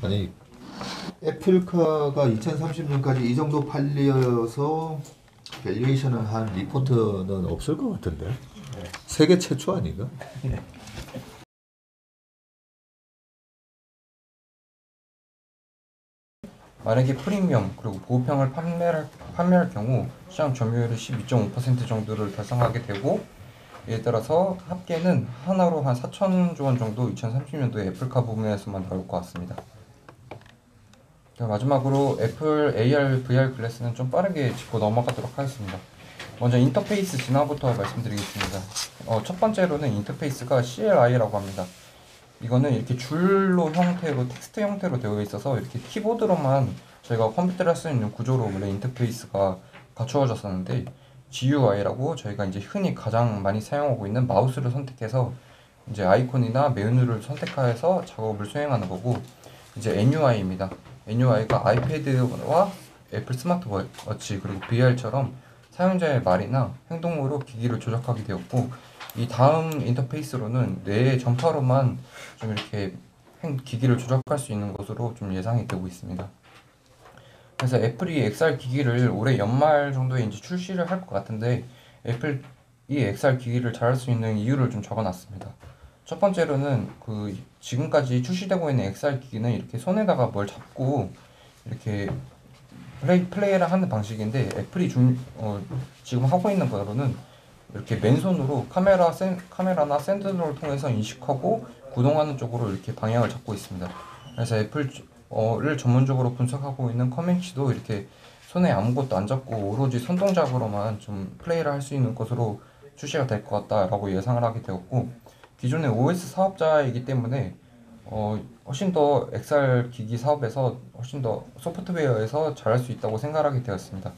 아니 애플카가 2030년까지 이 정도 팔려서 밸류에이션을 한 리포트는 없을 것 같은데. 세계 최초 아닌가? 만약에 프리미엄 그리고 보호평을 판매할 경우 시장 점유율이 12.5% 정도를 달성하게 되고, 이에 따라서 합계는 하나로 한 4천조 원 정도 2030년도에 애플카 부문에서만 나올 것 같습니다. 마지막으로 애플 AR, VR 글래스는 좀 빠르게 짚고 넘어가도록 하겠습니다. 먼저 인터페이스 진화부터 말씀드리겠습니다. 첫 번째로는 인터페이스가 CLI라고 합니다. 이거는 이렇게 줄로 형태로, 텍스트 형태로 되어 있어서 이렇게 키보드로만 저희가 컴퓨터를 할 수 있는 구조로 원래 인터페이스가 갖추어졌었는데, GUI라고 저희가 이제 흔히 가장 많이 사용하고 있는 마우스를 선택해서 이제 아이콘이나 메뉴를 선택해서 작업을 수행하는 거고, 이제 NUI입니다. NUI가 아이패드와 애플 스마트워치 그리고 VR처럼 사용자의 말이나 행동으로 기기를 조작하게 되었고, 이 다음 인터페이스로는 뇌의 전파로만 좀 이렇게 기기를 조작할 수 있는 것으로 좀 예상이 되고 있습니다. 그래서 애플이 XR 기기를 올해 연말 정도에 이제 출시를 할 것 같은데, 애플이 XR 기기를 잘할 수 있는 이유를 좀 적어놨습니다. 첫 번째로는 그 지금까지 출시되고 있는 XR 기기는 이렇게 손에다가 뭘 잡고 이렇게 플레이를 하는 방식인데, 애플이 지금 하고 있는 거로는 이렇게 맨손으로 카메라나 센서를 통해서 인식하고 구동하는 쪽으로 이렇게 방향을 잡고 있습니다. 그래서 애플을 전문적으로 분석하고 있는 커뮤니티도 이렇게 손에 아무것도 안 잡고 오로지 손동작으로만 좀 플레이를 할 수 있는 것으로 출시가 될 것 같다라고 예상을 하게 되었고, 기존의 OS 사업자이기 때문에 훨씬 더 XR 기기 사업에서 훨씬 더 소프트웨어에서 잘할 수 있다고 생각하게 되었습니다.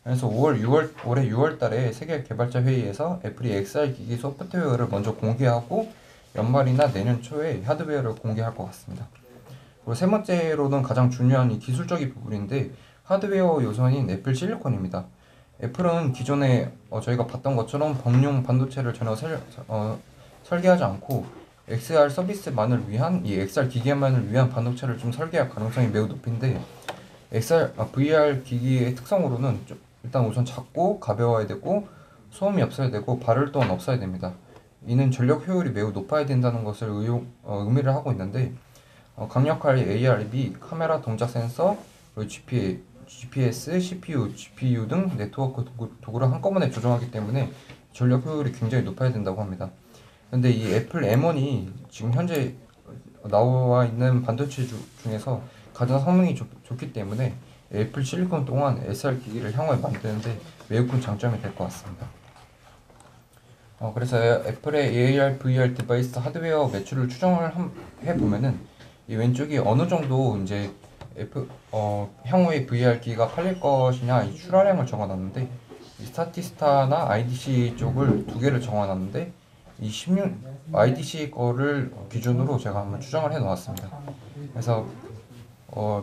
그래서 올해 6월 달에 세계 개발자 회의에서 애플이 XR 기기 소프트웨어를 먼저 공개하고 연말이나 내년 초에 하드웨어를 공개할 것 같습니다. 그리고 세 번째로는 가장 중요한 이 기술적인 부분인데, 하드웨어 요소인 애플 실리콘입니다. 애플은 기존에 저희가 봤던 것처럼 범용 반도체를 전혀 설계하지 않고 XR 서비스만을 위한 이 XR 기기만을 위한 반도체를 좀 설계할 가능성이 매우 높은데, VR 기기의 특성으로는 일단 우선 작고 가벼워야 되고 소음이 없어야 되고 발열 또한 없어야 됩니다. 이는 전력 효율이 매우 높아야 된다는 것을 의미를 하고 있는데, 강력한 ARB, 카메라 동작 센서, 그리고 GPS, CPU, GPU 등 네트워크 도구를 한꺼번에 조정하기 때문에 전력 효율이 굉장히 높아야 된다고 합니다. 근데 이 애플 M1이 지금 현재 나와 있는 반도체 중에서 가장 성능이 좋기 때문에 애플 실리콘 또한 SR 기기를 향후에 만드는데 매우 큰 장점이 될 것 같습니다. 그래서 애플의 AR, VR 디바이스 하드웨어 매출을 추정을 해보면은 이 왼쪽이 어느 정도 이제 향후에 VR 기기가 팔릴 것이냐 이 출하량을 적어놨는데, 이 스타티스타나 IDC 쪽을 두 개를 적어놨는데, 이 16 IDC 거를 기준으로 제가 한번 추정을 해 놓았습니다. 그래서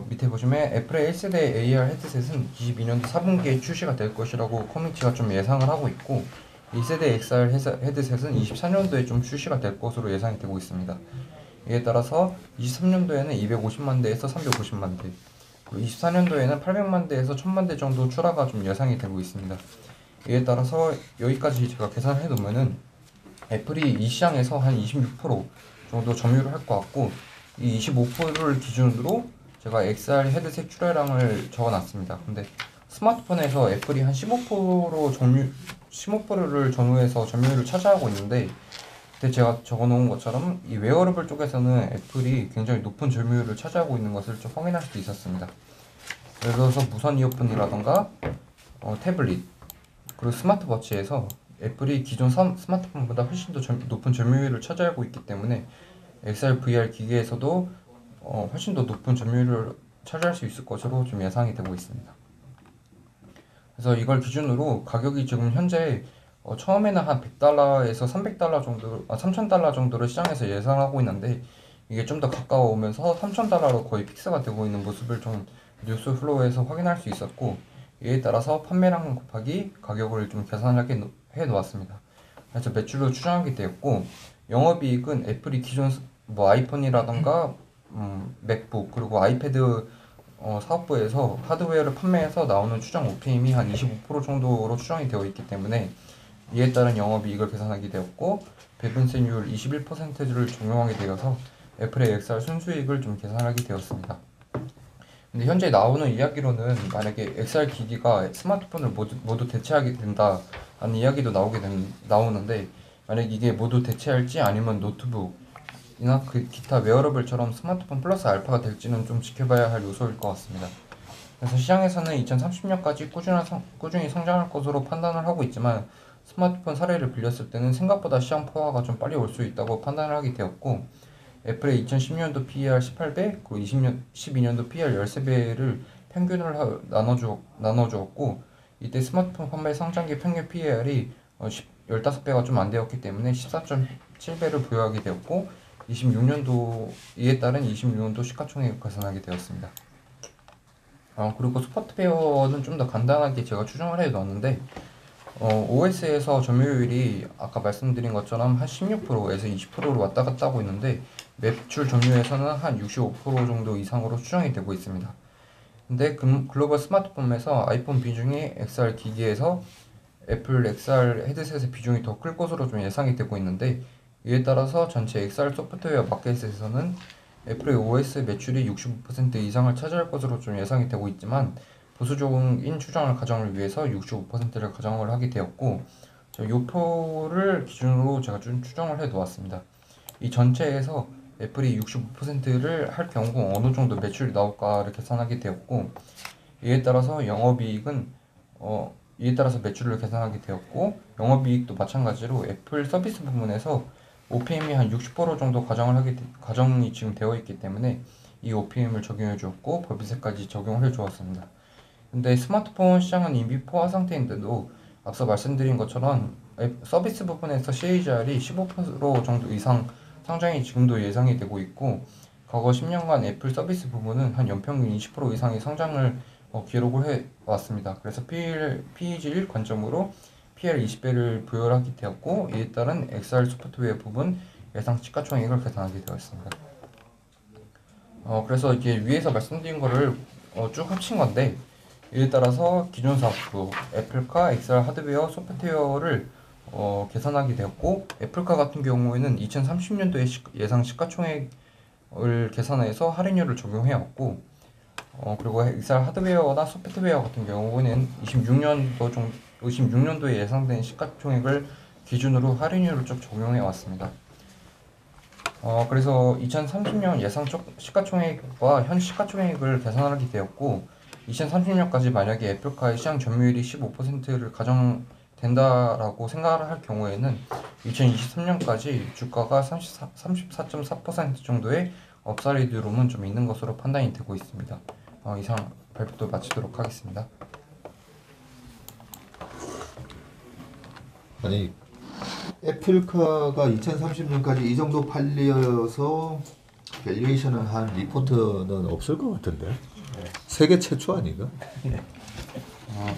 밑에 보시면 애플의 1세대 AR 헤드셋은 22년도 4분기에 출시가 될 것이라고 커뮤니티가 좀 예상을 하고 있고, 2세대 XR 헤드셋은 24년도에 좀 출시가 될 것으로 예상이 되고 있습니다. 이에 따라서 23년도에는 250만 대에서 350만 대, 그리고 24년도에는 800만 대에서 1000만 대 정도 출하가 좀 예상이 되고 있습니다. 이에 따라서 여기까지 제가 계산을 해놓으면은 애플이 이 시장에서 한 26% 정도 점유를 할 것 같고, 이 25%를 기준으로 제가 XR 헤드셋 출하량을 적어놨습니다. 근데 스마트폰에서 애플이 한 15%를 전후해서 점유율을 차지하고 있는데, 그때 제가 적어놓은 것처럼 이 웨어러블 쪽에서는 애플이 굉장히 높은 점유율을 차지하고 있는 것을 좀 확인할 수도 있었습니다. 예를 들어서 무선 이어폰이라던가 태블릿 그리고 스마트워치에서 애플이 기존 스마트폰보다 훨씬 더 높은 점유율을 차지하고 있기 때문에 XR, VR 기기에서도 훨씬 더 높은 점유율을 차지할 수 있을 것으로 좀 예상이 되고 있습니다. 그래서 이걸 기준으로 가격이 지금 현재 처음에는 한 100달러에서 300달러 정도, 3000달러 정도를 시장에서 예상하고 있는데, 이게 좀 더 가까워오면서 3000달러로 거의 픽스가 되고 있는 모습을 좀 뉴스 플로우에서 확인할 수 있었고, 이에 따라서 판매량 곱하기 가격을 좀 계산하게 해 놓았습니다. 그래서 매출을 추정하게 되었고, 영업이익은 애플이 기존 뭐 아이폰이라던가 맥북 그리고 아이패드 사업부에서 하드웨어를 판매해서 나오는 추정 OPM이 한 25% 정도로 추정이 되어 있기 때문에 이에 따른 영업이익을 계산하게 되었고 배분세율 21%를 적용하게 되어서 애플의 XR 순수익을 좀 계산하게 되었습니다. 근데 현재 나오는 이야기로는 만약에 XR 기기가 스마트폰을 모두 대체하게 된다라는 이야기도 나오는데 만약 이게 모두 대체할지 아니면 노트북이나 그 기타 웨어러블처럼 스마트폰 플러스 알파가 될지는 좀 지켜봐야 할 요소일 것 같습니다. 그래서 시장에서는 2030년까지 꾸준히 성장할 것으로 판단을 하고 있지만 스마트폰 사례를 빌렸을 때는 생각보다 시장 포화가 좀 빨리 올 수 있다고 판단을 하게 되었고 애플의 2010년도 PER 18배, 그리고 12년도 PER 13배를 평균을 나눠주었고 이때 스마트폰 판매 성장기 평균 PER이 15배가 좀 안 되었기 때문에 14.7배를 부여하게 되었고 26년도 이에 따른 26년도 시가총액을 계산하게 되었습니다. 그리고 소프트웨어는 좀 더 간단하게 제가 추정을 해 놨는데 OS에서 점유율이 아까 말씀드린 것처럼 한 16%에서 20%로 왔다 갔다 하고 있는데 매출 점유율에서는 한 65% 정도 이상으로 추정이 되고 있습니다. 근데 글로벌 스마트폰에서 아이폰 비중이 XR 기기에서 애플 XR 헤드셋의 비중이 더 클 것으로 좀 예상이 되고 있는데 이에 따라서 전체 XR 소프트웨어 마켓에서는 애플의 OS 매출이 65% 이상을 차지할 것으로 좀 예상이 되고 있지만 보수적인 추정을 가정을 위해서 65%를 가정을 하게 되었고 요표를 기준으로 제가 좀 추정을 해 놓았습니다. 이 전체에서 애플이 65%를 할 경우 어느 정도 매출이 나올까를 계산하게 되었고 이에 따라서 이에 따라서 매출을 계산하게 되었고 영업이익도 마찬가지로 애플 서비스 부문에서 OPM이 한 60% 정도 가정이 지금 되어 있기 때문에 이 OPM을 적용해 주었고 법인세까지 적용을 해 주었습니다. 근데 스마트폰 시장은 이미 포화 상태인데도 앞서 말씀드린 것처럼 서비스 부분에서 CAGR이 15% 정도 이상 상장이 지금도 예상이 되고 있고 과거 10년간 애플 서비스 부분은 한 연평균 20% 이상의 성장을 기록을 해 왔습니다. 그래서 PEG 1 관점으로 PL 20배를 부여하게 되었고 이에 따른 XR 소프트웨어 부분 예상 시가총액을 계산하게 되었습니다. 그래서 이게 위에서 말씀드린 거를 쭉 합친 건데 이에 따라서 기존 사업부 애플카 XR 하드웨어 소프트웨어를 계산하게 되었고 애플카 같은 경우에는 2030년도에 예상 시가총액을 계산해서 할인율을 적용해왔고 그리고 XR 하드웨어나 소프트웨어 같은 경우는 26년도에 예상된 시가총액을 기준으로 할인율을 쭉 적용해왔습니다. 그래서 2030년 예상 시가총액과 현 시가총액을 계산하게 되었고 2030년까지 만약에 애플카의 시장 점유율이 15%를 가정된다라고 생각을 할 경우에는 2023년까지 주가가 34.4% 정도의 업사이드 룸은 좀 있는 것으로 판단이 되고 있습니다. 이상 발표도 마치도록 하겠습니다. 아니 애플카가 2030년까지 이 정도 팔려서 밸류에이션을 한 리포트는 없을 것 같은데 세계 최초 아닌가?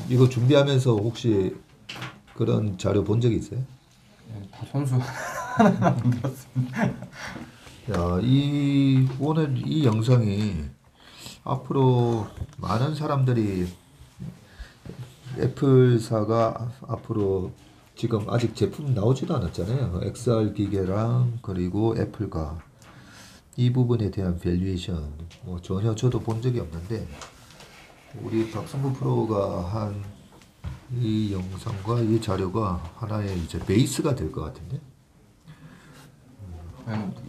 이거 준비하면서 혹시 그런 자료 본 적 있어요? 선수 하나만 만들었습니다. 야, 오늘 이 영상이 앞으로 많은 사람들이 애플사가 앞으로 지금 아직 제품 나오지도 않았잖아요. XR 기계랑 그리고 애플과 이 부분에 대한 밸류에이션 전혀 저도 본 적이 없는데 우리 박성구 프로가 한 이 영상과 이 자료가 하나의 이제 베이스가 될 것 같은데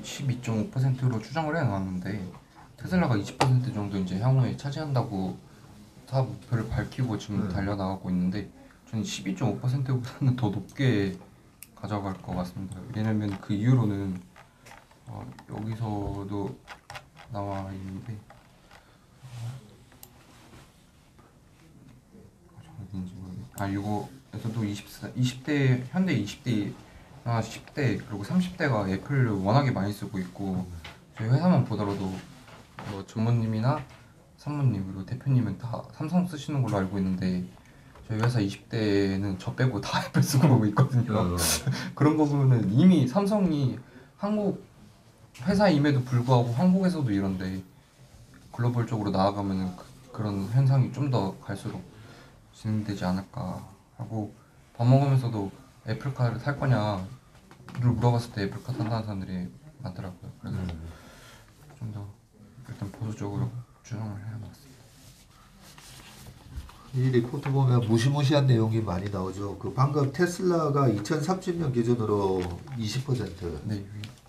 12.5%로 추정을 해놨는데 테슬라가 20% 정도 이제 향후에 차지한다고 사업 목표를 밝히고 지금 달려나가고 있는데 저는 12.5%보다는 더 높게 가져갈 것 같습니다. 왜냐면 그 이유로는 여기서도 나와 있는데 이거에서도 20대 현대 20대 10대 그리고 30대가 애플을 워낙에 많이 쓰고 있고 저희 회사만 보더라도 전무님이나 산무님 그리고 대표님은 다 삼성 쓰시는 걸로 알고 있는데 저희 회사 20대는 저 빼고 다 애플 쓰고 있거든요. 그런 거 보면은 이미 삼성이 한국 회사임에도 불구하고 한국에서도 이런데 글로벌적으로 나아가면은 그런 현상이 좀 더 갈수록 진행되지 않을까 하고, 밥 먹으면서도 애플카를 탈 거냐를 물어봤을 때 애플카 탄다는 사람들이 많더라고요. 그래서 좀 더 일단 보수적으로 주장을 해야 나왔습니다. 이 리포트 보면 무시무시한 내용이 많이 나오죠. 그 방금 테슬라가 2030년 기준으로 20% 네,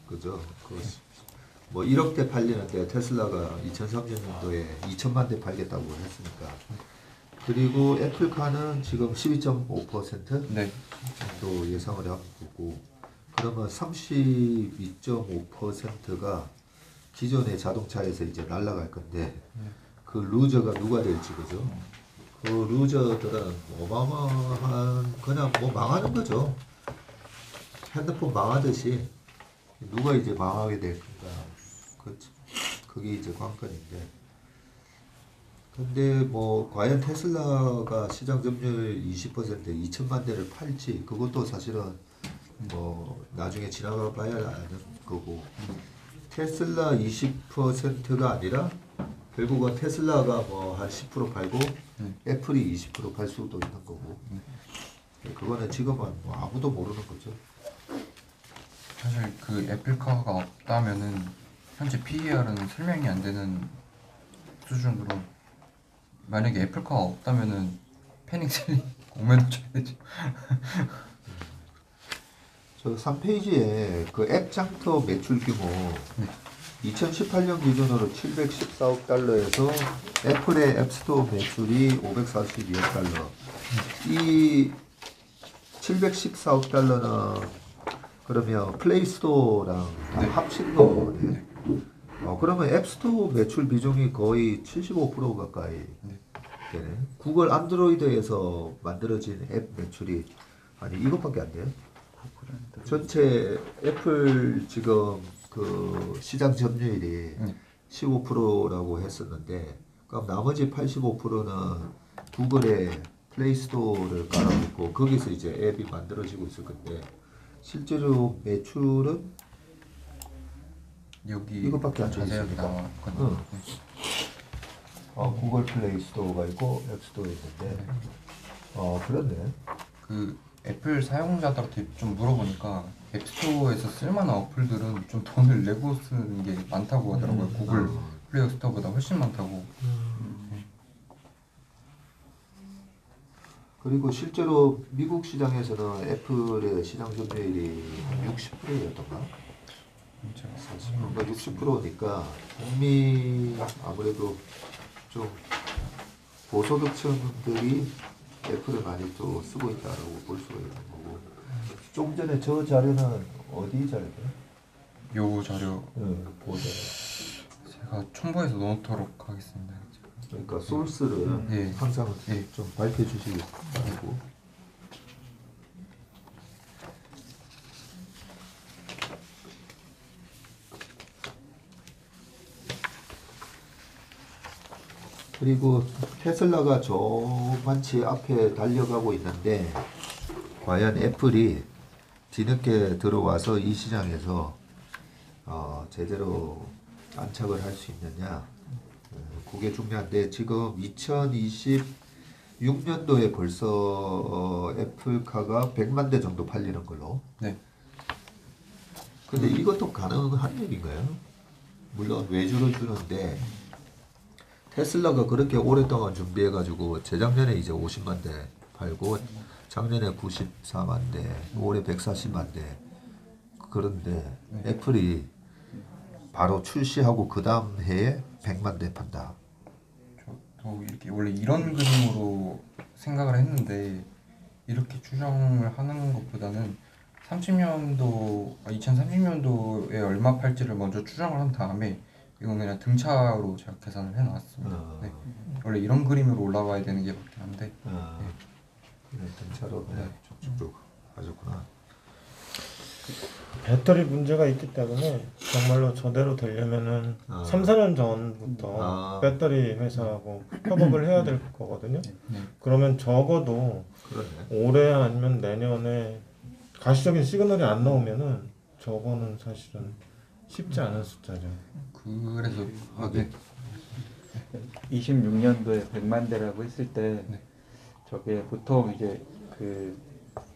그죠? 뭐 1억 대 팔리는데 테슬라가 2030년도에 2천만 대 팔겠다고 했으니까. 그리고 애플카는 지금 12.5% 네, 정도 예상을 하고 있고, 그러면 32.5%가 기존의 자동차에서 이제 날아갈 건데, 그 루저가 누가 될지 그죠? 그 루저들은 어마어마한 그냥 뭐 망하는 거죠. 핸드폰 망하듯이 누가 이제 망하게 될 건가. 그게 이제 관건인데. 근데 뭐 과연 테슬라가 시장 점유율 20% 2천만 대를 팔지, 그것도 사실은 뭐 나중에 지나가 봐야 아는 거고, 테슬라 20%가 아니라 결국은 테슬라가 뭐 한 10% 팔고 애플이 20% 팔 수도 있는 거고, 그거는 지금은 뭐 아무도 모르는 거죠. 사실 그 애플카가 없다면은 현재 PER은 설명이 안 되는 수준으로, 만약에 애플카가 없다면은 패닉셀링 공매도 쳐야 되죠. 저 3페이지에 그 앱 장터 매출 규모 2018년 기준으로 714억 달러에서 애플의 앱스토어 매출이 542억 달러. 이 714억 달러는 그러면 플레이스토어랑 다 합친 거네. 그러면 앱스토어 매출 비중이 거의 75% 가까이 되네. 구글 안드로이드에서 만들어진 앱 매출이 아니 이것밖에 안 돼요. 전체 애플 지금 그 시장 점유율이 15%라고 했었는데, 그럼 나머지 85%는 구글의 플레이스토어를 깔아놓고 거기서 이제 앱이 만들어지고 있을 건데, 실제로 매출은 여기 이것밖에 안 자세하게 되겠습니다. 나왔거든요. 구글 플레이스토어가 있고 앱스토어가 있는데, 그렇네. 그 애플 사용자들한테 좀 물어보니까 앱스토어에서 쓸만한 어플들은 좀 돈을 내고 쓰는 게 많다고 하더라고요. 구글 플레이 스토어보다 훨씬 많다고. 그리고 실제로 미국 시장에서는 애플의 시장 점유율이 한 60%였던가? 뭔가 60%니까 국민 아무래도 좀 고소득층들이 애플을 많이 또 쓰고 있다라고 볼 수가 있는 거고. 좀 전에 저 자료는 어디 자료죠? 요 자료 보자. 제가 첨부해서 넣도록 하겠습니다. 그러니까 소스를 예. 항상 예. 좀 발표해 주시기 바라고. 그리고 테슬라가 저만치 앞에 달려가고 있는데, 과연 애플이 뒤늦게 들어와서 이 시장에서 제대로 안착을 할 수 있느냐, 그게 중요한데, 지금 2026년도에 벌써 애플카가 100만 대 정도 팔리는 걸로. 네. 근데 이것도 가능한 일인가요? 물론 외주를 주는데, 테슬라가 그렇게 오랫동안 준비해가지고 재작년에 이제 50만 대 팔고 작년에 94만 대, 올해 140만 대. 그런데 애플이 바로 출시하고 그 다음 해에 100만 대 판다. 저도 이렇게 원래 이런 그림으로 생각을 했는데, 이렇게 추정을 하는 것보다는 2030년도에 얼마 팔지를 먼저 추정을 한 다음에 이건 그냥 등차로 제가 계산을 해놨습니다. 네. 원래 이런 그림으로 올라와야 되는 게 맞긴 한데. 그래, 등차로 쭉쭉쭉 가졌구나. 배터리 문제가 있기 때문에 정말로 저대로 되려면은 3, 4년 전부터 배터리 회사하고 협업을 해야 될 거거든요. 그러면 적어도 그러네. 올해 아니면 내년에 가시적인 시그널이 안 나오면은 저거는 사실은 쉽지 않은 숫자죠. 그래서 네. 26년도에 100만 대라고 했을 때 네. 저게 보통 이제 그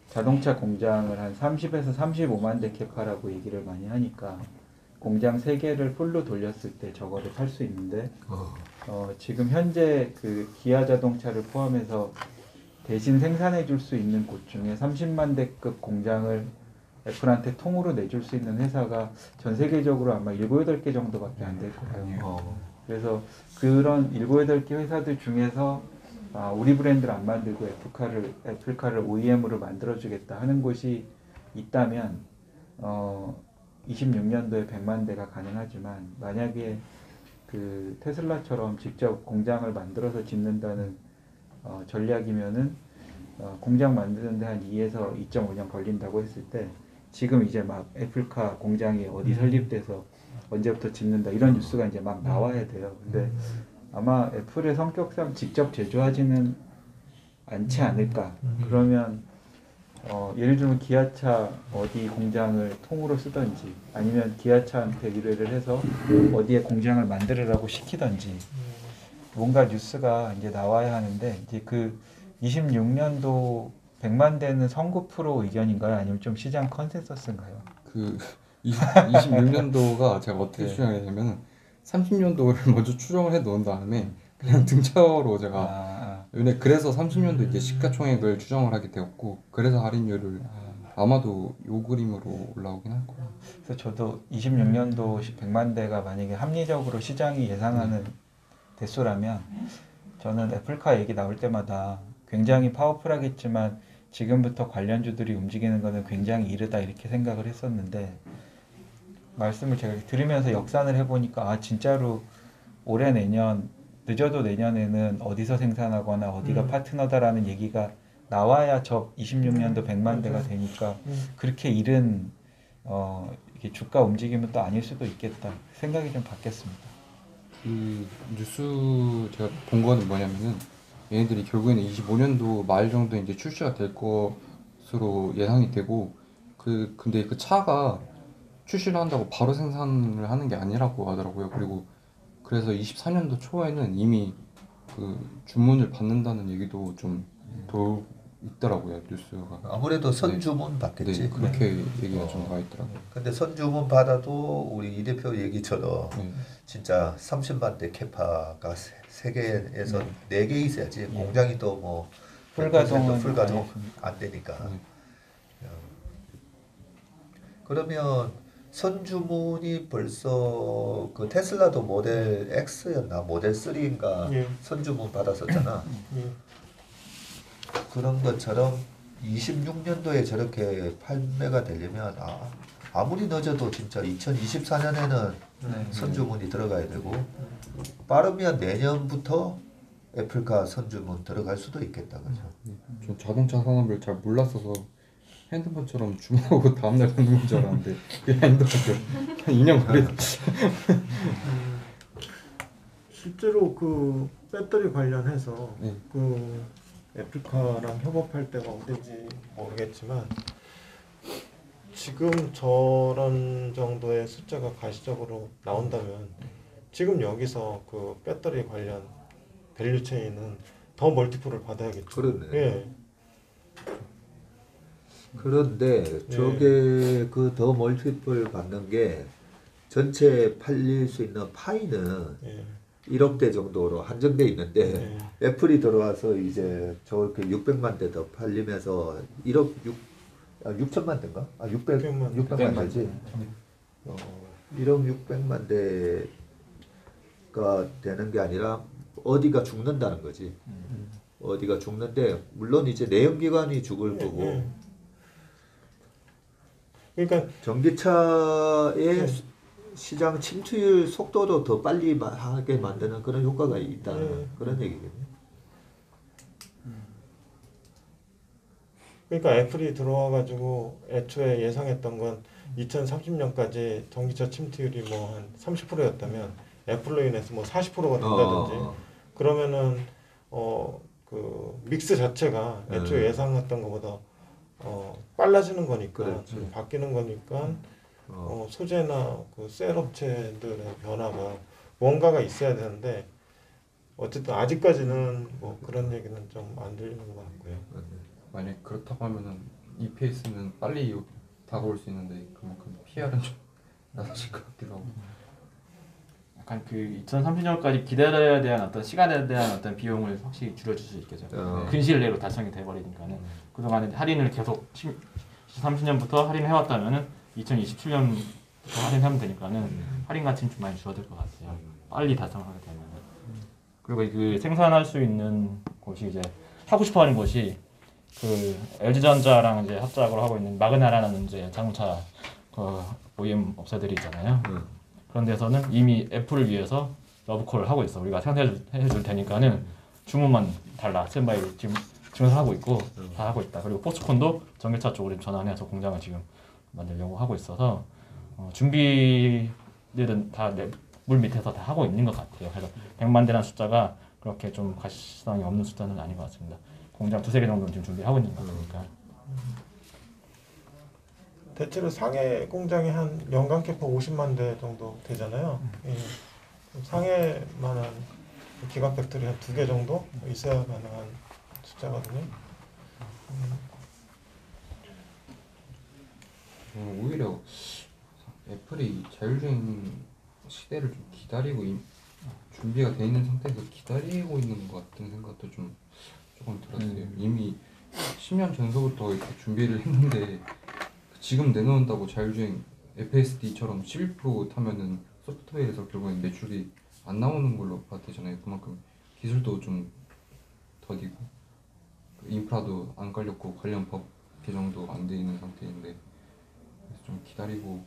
자동차 공장을 한 30에서 35만 대 캐파라고 얘기를 많이 하니까 공장 3개를 풀로 돌렸을 때 저거를 팔 수 있는데 지금 현재 그 기아 자동차를 포함해서 대신 생산해 줄 수 있는 곳 중에 30만 대급 공장을 애플한테 통으로 내줄 수 있는 회사가 전 세계적으로 아마 7, 8개 정도밖에 안 될 거예요. 그래서 그런 7, 8개 회사들 중에서 우리 브랜드를 안 만들고 애플카를 OEM으로 만들어주겠다 하는 곳이 있다면 26년도에 100만 대가 가능하지만 만약에 그 테슬라처럼 직접 공장을 만들어서 짓는다는 전략이면은 공장 만드는데 한 2에서 2.5년 걸린다고 했을 때 지금 이제 막 애플카 공장이 어디 설립돼서 언제부터 짓는다 이런 뉴스가 이제 막 나와야 돼요. 근데 아마 애플의 성격상 직접 제조하지는 않지 않을까. 그러면 예를 들면 기아차 어디 공장을 통으로 쓰던지 아니면 기아차한테 의뢰를 해서 어디에 공장을 만들으라고 시키던지 뭔가 뉴스가 이제 나와야 하는데 이제 그 26년도 100만 대는 선구 프로 의견인가요? 아니면 좀 시장 컨센서스인가요? 그 26년도가 제가 어떻게 네. 추정했냐면 30년도를 먼저 추정을 해 놓은 다음에 그냥 등차로 제가 근데 그래서 30년도 이제 시가총액을 추정을 하게 되었고 그래서 할인율을 아마도 요 그림으로 올라오긴 할 거예요. 그래서 저도 26년도 100만 대가 만약에 합리적으로 시장이 예상하는 대수라면 저는 애플카 얘기 나올 때마다 굉장히 파워풀하겠지만 지금부터 관련주들이 움직이는 것은 굉장히 이르다 이렇게 생각을 했었는데 말씀을 제가 들으면서 역산을 해보니까 진짜로 올해 내년 늦어도 내년에는 어디서 생산하거나 어디가 파트너다라는 얘기가 나와야 저 26년도 100만 대가 되니까 그렇게 이른 이게 주가 움직임은 또 아닐 수도 있겠다 생각이 좀 바뀌었습니다. 그 뉴스 제가 본 거는 뭐냐면은 얘네들이 결국에는 25년도 말 정도에 이제 출시가 될 것으로 예상이 되고 근데 그 차가 출시를 한다고 바로 생산을 하는 게 아니라고 하더라고요. 그리고 그래서 24년도 초에는 이미 그 주문을 받는다는 얘기도 좀 더 있더라고요 뉴스가. 아무래도 선주문 받겠지. 네, 그렇게 얘기가 좀 나와 있더라고요. 근데 선주문 받아도 우리 이 대표 얘기처럼 진짜 30만 대 캐파가 세계에서 4개 있어야지. 공장이 또 뭐 풀가동은 풀가동 안 되니까. 그러면 선주문이 벌써 그 테슬라도 모델 X였나 모델 3인가 선주문 받았었잖아. 그런 것처럼 26년도에 저렇게 판매가 되려면 아무리 늦어도 진짜 2024년에는 선주문이 들어가야 되고 빠르면 내년부터 애플카 선주문 들어갈 수도 있겠다. 그죠? 전 자동차 산업을 잘 몰랐어서 핸드폰처럼 주문하고 다음날 받는 건 줄 알았는데 그게 아니더라고요. 한 2년 걸리다. 실제로 그 배터리 관련해서 네. 그 애플카랑 협업할 때가 언제인지 모르겠지만 지금 저런 정도의 숫자가 가시적으로 나온다면 지금 여기서 그 배터리 관련 밸류 체인은 더 멀티플을 받아야겠죠. 그러네. 예. 그런데 저게 그 더 멀티플 받는 게 전체 팔릴 수 있는 파이는 1억 대 정도로 한정돼 있는데 애플이 들어와서 이제 저렇게 600만 대 더 팔리면서 1억 6천만 대인가? 600만 대지. 1억 600만 대가 되는 게 아니라 어디가 죽는다는 거지. 어디가 죽는데 물론 이제 내연기관이 죽을 거고 그러니까 전기차의 시장 침투율 속도도 더 빨리 하게 만드는 그런 효과가 있다. 그런 얘기겠네. 그러니까 애플이 들어와가지고 애초에 예상했던 건 2030년까지 전기차 침투율이 뭐 한 30%였다면 애플로 인해서 뭐 40%가 된다든지 그러면은 그 믹스 자체가 애초에 예상했던 것보다 빨라지는 거니까 바뀌는 거니까 소재나 그 셀 업체들의 변화가 뭔가가 있어야 되는데 어쨌든 아직까지는 뭐 그런 얘기는 좀 안 들리는 것 같고요. 만약 그렇다고 하면은 이 페이스는 빨리 다가올 수 있는데 그만큼 PR은 좀 낮아질 것 같기도 하고. 약간 그 2030년까지 기다려야 대한 어떤 시간에 대한 어떤 비용을 확실히 줄여줄 수 있겠죠. 근시일 내로 달성이 돼버리니까는 그동안에 할인을 계속 30년부터 할인을 해왔다면은 2027년부터 할인하면 되니까는 할인 가치는 좀 많이 줄어들 것 같아요. 빨리 달성하게 되면. 그리고 그 생산할 수 있는 곳이 이제 하고 싶어하는 곳이 그 LG전자랑 이제 합작을 하고 있는 마그나라는 이제 자동차 그 OEM 업체들이 있잖아요. 그런 데서는 이미 애플을 위해서 러브콜을 하고 있어. 우리가 생산해줄 테니까는 주문만 달라. 스탠바이 지금 하고 있고 다 하고 있다. 그리고 포스콘도 전기차 쪽으로 전환해서 공장을 지금 만들려고 하고 있어서 준비들은 다 물 밑에서 다 하고 있는 것 같아요. 그래서 100만 대라는 숫자가 그렇게 좀 가시성이 없는 숫자는 아닌 것 같습니다. 공장 2-3개 정도는 지금 준비하고 있는 것 같으니까. 대체로 상해 공장이 한 연간 캐파 50만 대 정도 되잖아요. 예. 상해만한 기관 팩토리 한 2개 정도 있어야 가능한 숫자거든요. 오히려 애플이 자율주행 시대를 좀 기다리고 준비가 돼 있는 상태에서 기다리고 있는 것 같은 생각도 조금 들었어요. 이미 10년 전서부터 이렇게 준비를 했는데 지금 내놓는다고 자율주행 FSD처럼 11% 타면은 소프트웨어에서 결국엔 매출이 안 나오는 걸로 봤대잖아요. 그만큼 기술도 좀 더디고 인프라도 안 깔렸고 관련 법 개정도 안 돼 있는 상태인데 그래서 좀 기다리고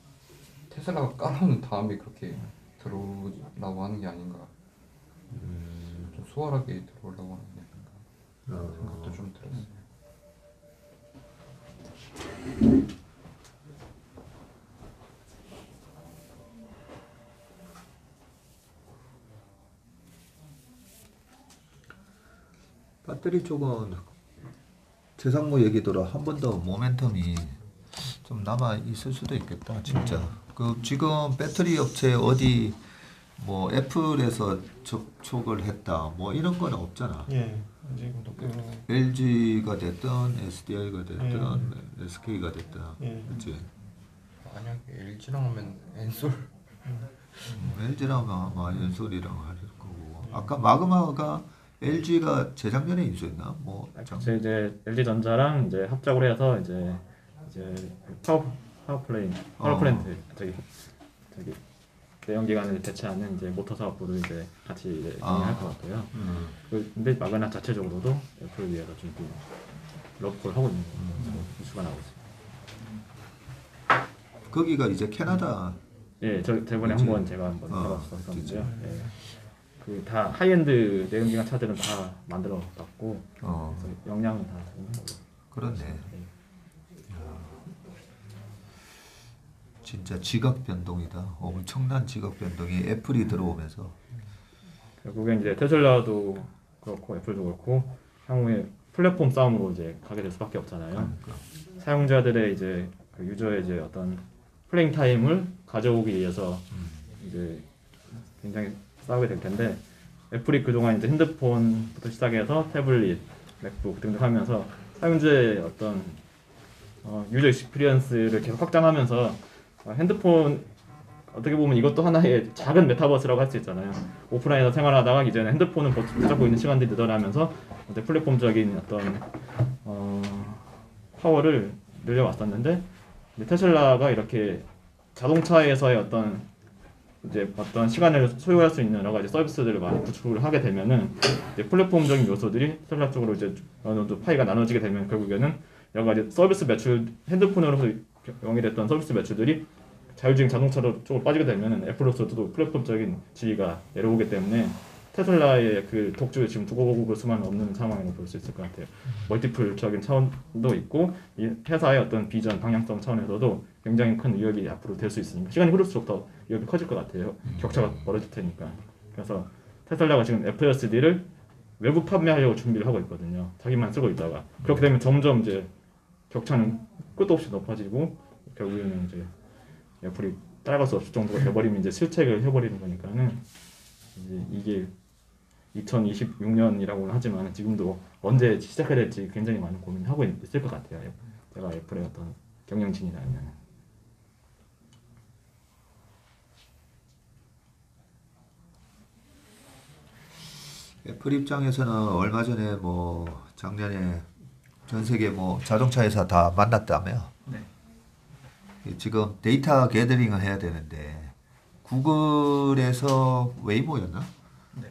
테슬라가 깔아오는 다음에 그렇게 들어오려고 하는 게 아닌가. 좀 수월하게 들어오려고 하는 게 아닌가 생각도 좀 들었어요. 배터리 쪽은 재상무 얘기대로 한 번 더 모멘텀이 좀 남아 있을 수도 있겠다, 진짜. 그 지금 배터리 업체 어디 뭐 애플에서 접촉을 했다, 뭐 이런 건 없잖아. 예, 지금도 LG가 됐든 SDI가 됐든 SK가 됐든, 그렇지. 만약에 LG랑 하면 엔솔 LG랑 아마 엔솔이랑 할 거고. 아까 마그마가 LG가 재작년에 인수했나? 뭐 이제 LG전자랑 이제 합작을 해서 이제 파워플랜트 저기 내연기관을 대체하는 이제 모터 사업부를 이제 같이 이제 진행할 것 같고요. 근데 마그나 자체적으로도 애플을 위해서 준비 러브콜 하고 있는 뉴스가 나오고 있습니다. 거기가 이제 캐나다. 예, 저 저번에 한번 제가 한번 해봤었는데요. 예. 그 다 하이엔드 내연기관 차들은 다 만들어 봤고 그래서 역량은 다 있는 거고. 그렇네. 진짜 지각 변동이다. 엄청난 지각 변동이 애플이 들어오면서. 결국엔 이제 테슬라도 그렇고 애플도 그렇고 향후에 플랫폼 싸움으로 이제 가게 될 수밖에 없잖아요. 그러니까. 사용자들의 이제 그 유저의 이제 어떤 플레잉 타임을 가져오기 위해서 이제 굉장히 싸우게 될 텐데 애플이 그동안 이제 핸드폰부터 시작해서 태블릿, 맥북 등등 하면서 사용자의 어떤 유저 익스피리언스를 계속 확장하면서 핸드폰 어떻게 보면 이것도 하나의 작은 메타버스라고 할 수 있잖아요. 오프라인에서 생활하다가 이제는 핸드폰을 붙잡고 있는 시간들이 늘어나면서 플랫폼적인 어떤 파워를 늘려왔었는데 테슬라가 이렇게 자동차에서의 어떤 시간을 소요할 수 있는 여러 가지 서비스들을 많이 구축을 하게 되면은 이제 플랫폼적인 요소들이 테슬라 쪽으로 이제 어느 정도 파이가 나눠지게 되면 결국에는 여러 가지 서비스 매출 핸드폰으로서 영위됐던 서비스 매출들이 자율주행 자동차로 쪽으로 빠지게 되면은 애플로서도 플랫폼적인 지위가 내려오기 때문에 테슬라의 그 독주를 지금 두고 보고 수만 없는 상황이라고 볼 수 있을 것 같아요. 멀티플적인 차원도 있고 이 회사의 어떤 비전 방향성 차원에서도 굉장히 큰 위협이 앞으로 될 수 있으니까 시간이 흐를수록 더 위협이 커질 것 같아요. 격차가 벌어질 테니까. 그래서 테슬라가 지금 FSD를 외부 판매하려고 준비를 하고 있거든요. 자기만 쓰고 있다가 그렇게 되면 점점 이제 격차는 끝도 없이 높아지고 결국에는 이제 애플이 따라갈 수 없을 정도가 돼버리면 이제 실책을 해버리는 거니까는 이제 이게 2026년이라고는 하지만 지금도 언제 시작해야 될지 굉장히 많은 고민을 하고 있을 것 같아요. 제가 애플의 어떤 경영진이라면. 애플 입장에서는 얼마 전에 뭐 작년에 전 세계 뭐 자동차 회사 다 만났다며. 네. 지금 데이터 게더링을 해야 되는데 구글에서 웨이모였나?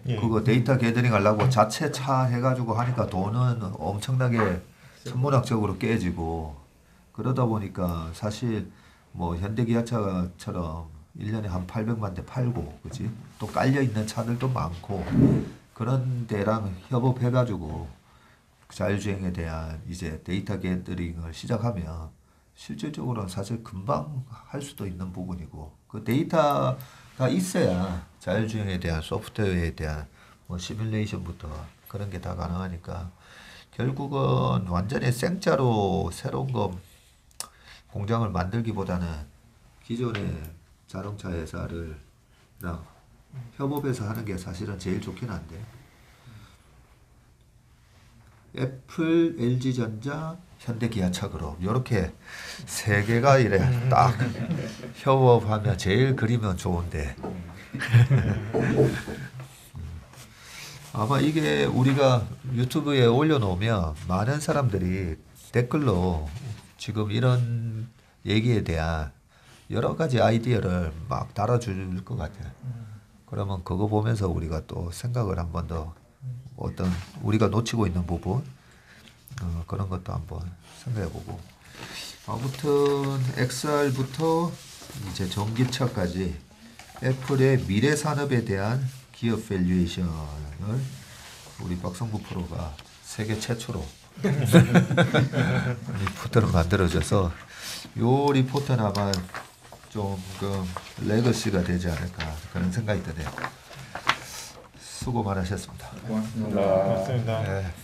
예. 그거 데이터 게더링 하려고 자체 차 해가지고 하니까 돈은 엄청나게 천문학적으로 깨지고 그러다 보니까 사실 뭐 현대기아차처럼 1년에 한 800만 대 팔고 그지? 또 깔려 있는 차들도 많고 그런 데랑 협업해가지고 자율주행에 대한 이제 데이터 게더링을 시작하면 실질적으로는 사실 금방 할 수도 있는 부분이고 그 데이터가 있어야 자율주행에 대한 소프트웨어에 대한 뭐 시뮬레이션부터 그런 게 다 가능하니까 결국은 완전히 생짜로 새로운 거 공장을 만들기보다는 기존의 자동차 회사를 협업해서 하는 게 사실은 제일 좋긴 한데 애플, LG전자, 현대기아차그룹 이렇게 세 개가 이래 딱 협업하면 제일 그리면 좋은데 아마 이게 우리가 유튜브에 올려놓으면 많은 사람들이 댓글로 지금 이런 얘기에 대한 여러 가지 아이디어를 막 달아줄 것 같아요. 그러면 그거 보면서 우리가 또 생각을 한 번 더 어떤 우리가 놓치고 있는 부분 그런 것도 한번 생각해보고 아무튼 XR부터 이제 전기차까지 애플의 미래 산업에 대한 기업 밸류에이션을 우리 박성구 프로가 세계 최초로 리포트를 만들어줘서 요 리포트는 아마 조금 레거시가 되지 않을까 그런 생각이 드네요. 수고 많으셨습니다. 고맙습니다. 맞습니다. 네.